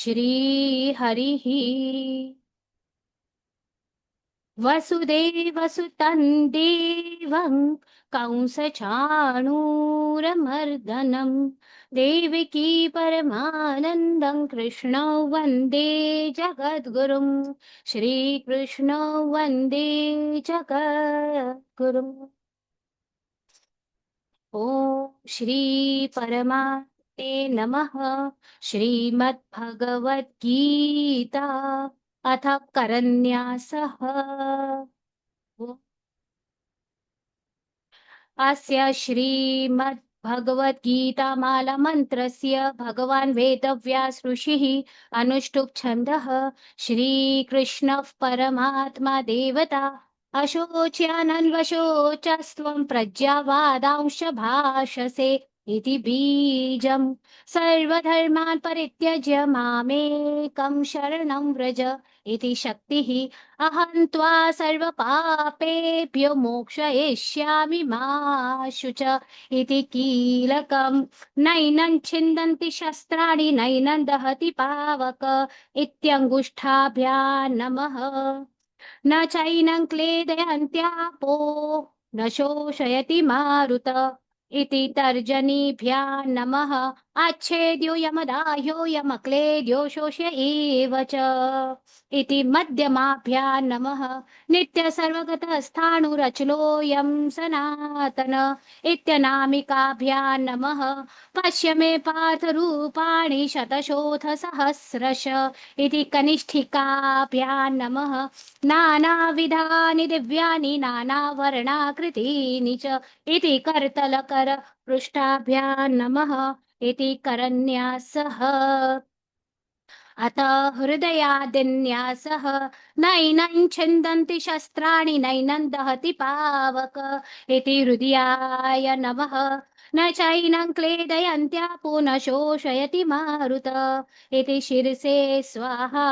श्रीहरिः वसुदेवसुतं देवं कंसचाणूरमर्दनं देवकी परमानन्दं कृष्णौ वन्दे जगद्गुरुं श्रीकृष्णौ वन्दे जगद्गुरुम् ॐ श्री परमात्मे नमः। श्रीमद्भगवद्गीता अथ करन्यासः। अस्य श्रीमद्भगवद्गीतामालामन्त्रस्य भगवान् वेदव्यास ऋषिः अनुष्टुप् छन्दः श्रीकृष्णः परमात्मा देवता अशोच्यानन्वशोचस्त्वं प्रज्ञावादांश भाषसे इति बीजम् सर्वधर्मान् परित्यज्य मामेकं शरणं व्रज इति शक्तिः अहं त्वा सर्वपापेभ्यो मोक्षयिष्यामि मा शुच इति कीलकम् नैनं छिन्दन्ति शस्त्राणि नैनं दहति पावक इत्यङ्गुष्ठाभ्यां नमः न चैनं क्लेदयन्त्यापो न शोषयति मारुत इति तर्जनीभ्यां नमः अच्छेद्यो यमदाह्यो यमक्लेद्यो शोष्य एव च इति मध्यमाभ्यां नमः नित्य सर्वगतस्थाणुरचलोऽयं सनातन इत्यनामिकाभ्यां नमः पश्य मे पार्थरूपाणि शतशोऽथ सहस्रश इति कनिष्ठिकाभ्यां नमः नानाविधानि दिव्यानि नानावर्णाकृतीनि च इति करतलकर पृष्ठाभ्यां नमः इति करन्यासः अथ हृदयादिन्यासः नैनं छिन्दन्ति शस्त्राणि नैनं दहति पावक इति हृदयाय नमः न चैनं क्लेदयन्त्यापो न शोषयति मारुत इति शिरसे स्वाहा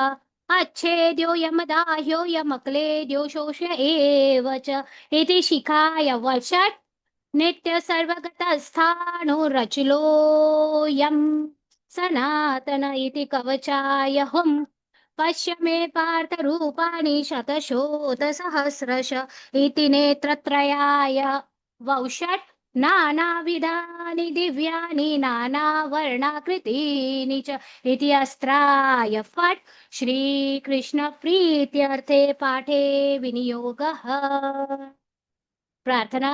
अच्छेद्यो यमदाह्यो यमक्लेद्यो शोष्य एव च इति शिखाय वषट् नित्य सर्वगतस्थाणुरचिलोऽयम् सनातन इति कवचाय हुम् पश्य मे पार्थरूपाणि शतशोथसहस्रश इति नेत्रत्रयाय वौषट् नानाविधानि दिव्यानि नानावर्णाकृतीनि च इति अस्त्राय फट् श्रीकृष्णप्रीत्यर्थे पाठे विनियोगः प्रार्थना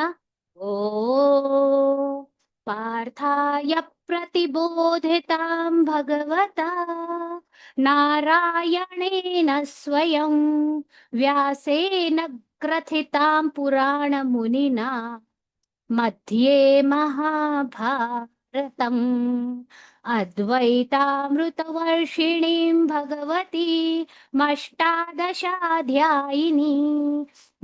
ॐ पार्थाय प्रतिबोधितां भगवता नारायणेन स्वयं व्यासेन ग्रथितां पुराणमुनिना मध्ये महाभारतम् अद्वैतामृतवर्षिणीं भगवती मष्टादशाध्यायिनी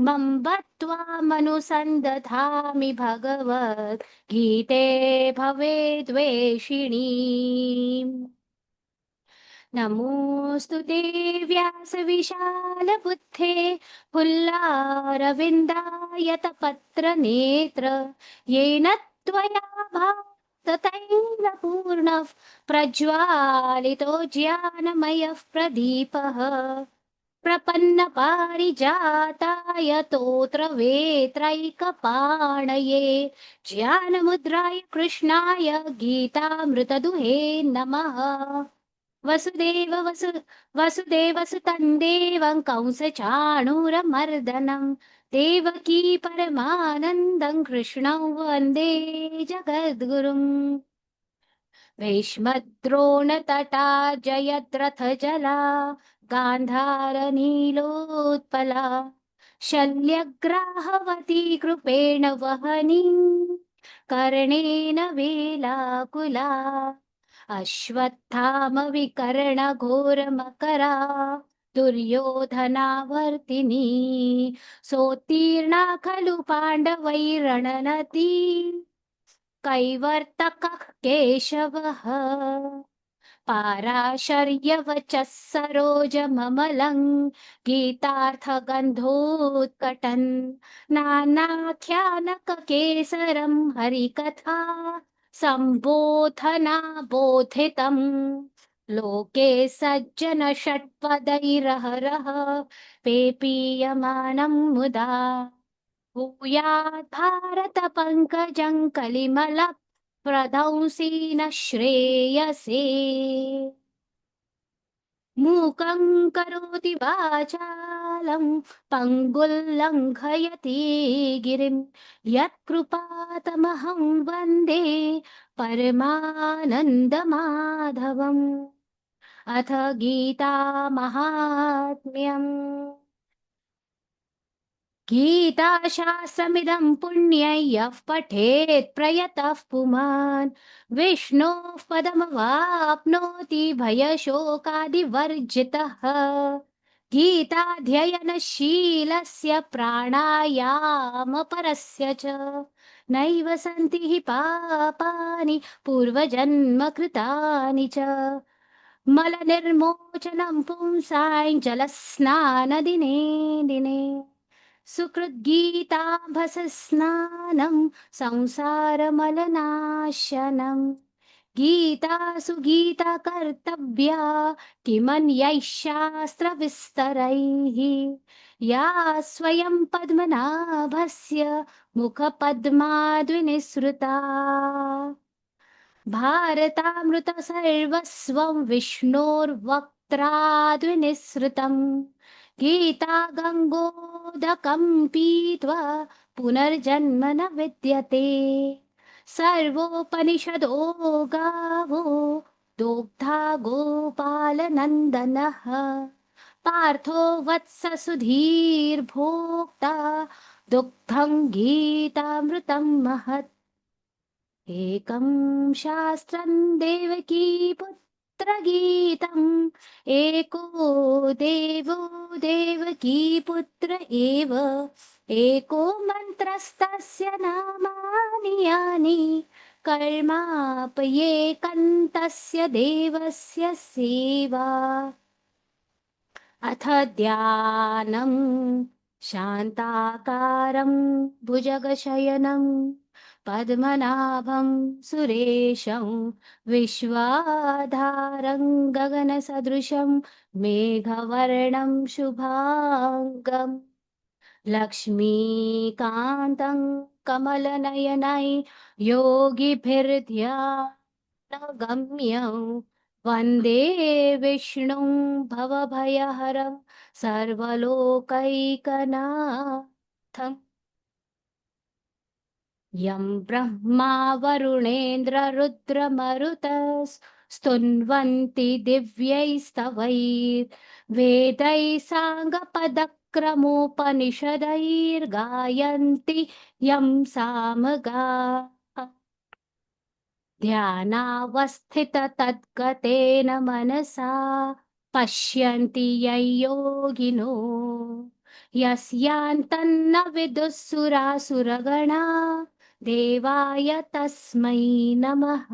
मम्ब त्वामनुसन्दधामि भगवद्गीते भवेद्वेषिणी नमोऽस्तु ते व्यासविशालबुद्धे फुल्लारविन्दायतपत्रनेत्र येन त्वया भासतैलपूर्णः प्रज्वालितो ज्ञानमयः प्रदीपः प्रपन्नपारिजाताय तोत्रवेत्रैकपाणये ज्ञानमुद्राय कृष्णाय गीतामृतदुहे नमः वसुदेवसुतं देवं कंसचाणूरमर्दनं देवकी परमानन्दं कृष्णं वन्दे जगद्गुरुम् भीष्मद्रोणतटा जयद्रथजला गान्धारनीलोत्पला शल्यग्राहवती कृपेण वहनी कर्णेन वेलाकुला अश्वत्थामविकर्णघोरमकरा दुर्योधनावर्तिनी सोत्तीर्णा खलु पाण्डवैरणनती कैवर्तकः केशवः पाराशर्यवचः सरोजममलं गीतार्थगन्धोत्कटन् नानाख्यानककेसरं हरिकथा सम्बोधना बोधितम् लोके सज्जन षट्पदैरहरः पेपीयमानं मुदा भूयात् भारत पङ्कजं कलिमलप्रदंसि न श्रेयसे मूकं करोति वाचालं पङ्गुल्लङ्घयति गिरिं यत्कृपातमहं वन्दे परमानन्दमाधवम् अथ गीता महात्म्यम् गीताशास्त्रमिदं पुण्यं यः पठेत् प्रयतः पुमान् विष्णोः पदमवाप्नोति भयशोकादिवर्जितः गीताध्ययनशीलस्य प्राणायामपरस्य च नैव सन्ति हि पापानि पूर्वजन्मकृतानि च मलनिर्मोचनं पुंसां जलस्नानदिने दिने सुकृद्गीताभसस्नानं संसारमलनाशनम् गीतासु गीता कर्तव्या किमन्यैः शास्त्रविस्तरैः या स्वयं पद्मनाभस्य मुखपद्माद्विनिसृता भारतामृतसर्वस्वं विष्णोर्वक्त्राद्विनिसृतम् गीता गङ्गोदकं पीत्वा पुनर्जन्म न विद्यते सर्वोपनिषदो गावो दोग्धा गोपालनन्दनः पार्थो वत्स सुधीर्भोक्ता दुग्धं गीतामृतं महत् एकं शास्त्रं देवकीपुत्रगीतम् एको देवो देवकीपुत्र एव एको मन्त्रस्तस्य नामानि यानि कर्मापयेकन्तस्य देवस्य सेवा अथ ध्यानं शान्ताकारं भुजगशयनं पद्मनाभं सुरेशं विश्वाधारं गगनसदृशं मेघवर्णं शुभाङ्गम् लक्ष्मीकान्तं कमलनयनै योगिभिर्ध्यानगम्यं वन्दे विष्णुं भवभयहरं सर्वलोकैकनाथम् यं ब्रह्मा वरुणेन्द्ररुद्रमरुतस्तुन्वन्ति दिव्यैस्तवैर्वेदैः साङ्गपदक्रमोपनिषदैर्गायन्ति यं सामगाः ध्यानावस्थिततद्गतेन मनसा पश्यन्ति यं योगिनो यस्यान्तन्न विदुःसुरासुरगणा देवाय तस्मै नमः